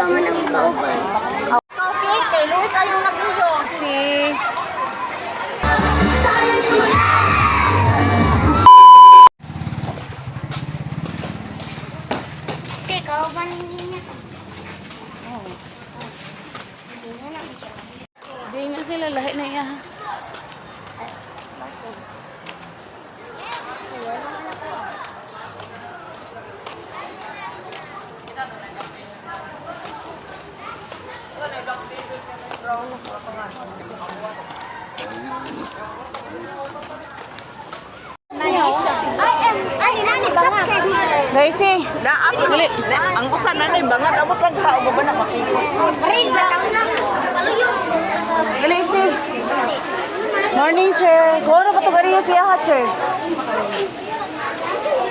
pa man ang kauban. Coffee, kay Louie kayong nagluyo. Si... Si kauban niya. Oh. Hindi na lang siya. Di na sila lahi na iya. Basig. Wala naman ako. Ay, nani ba nga? Daisy, dali. Ang usan na na'y bangat, abot lang ka, o ba na makikot? Ring, gatang na. Kaluyong. Daisy. Morning, Chair. Kung ano ba ito gariyo siya ha, Chair?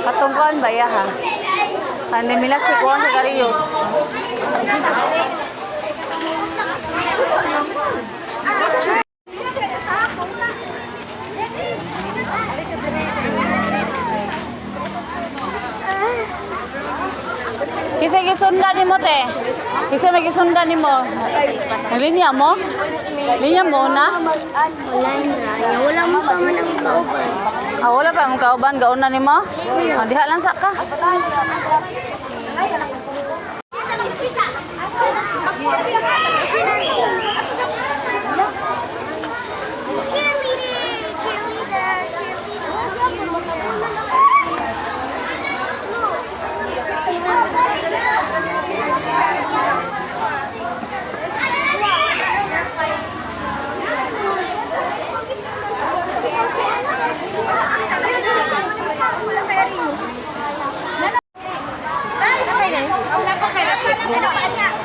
Katungkuan ba iya ha? Hindi mila si Kuan sa gariyos. Kisa gisundan ni mo, te. Kisa may gisundan ni mo. Linya mo? Linya mo na? Wala na. Wala mo pa man ang kauban. Ah, wala pa ang kauban. Gauna ni mo? Ah, diha lang sa ka.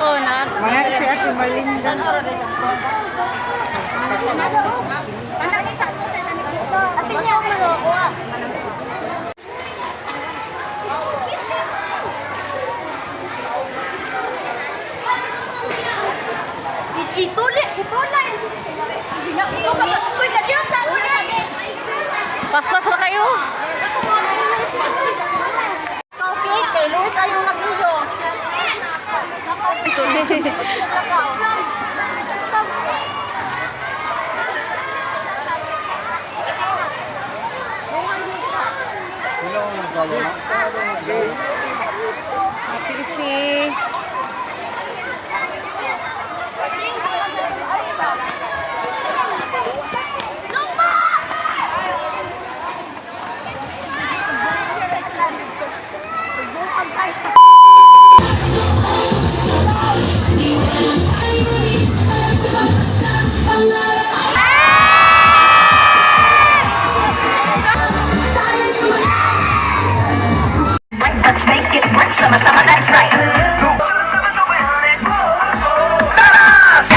Oh, na. Mga si Ate Malinda. Ate niya ang maloko ah. Ituloy. Suka sa kukoy ka Diyos. Paspas na kayo. Coffee, kay Louie kayong nagluyo. Ate si...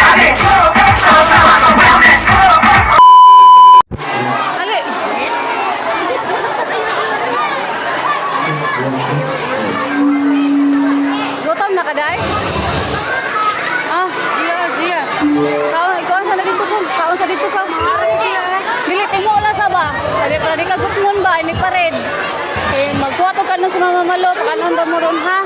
Ali! Gutom na ka, Day? Ah, iya. Ikaw sa dito po. Kaon sa dito ka. Dili, tingo lang sa ba? Sabi para di ka gutmon ba? Ini pa rin. Eh, magkuha to ka na sa mamamalo. Pakanon ba mo ron, ha?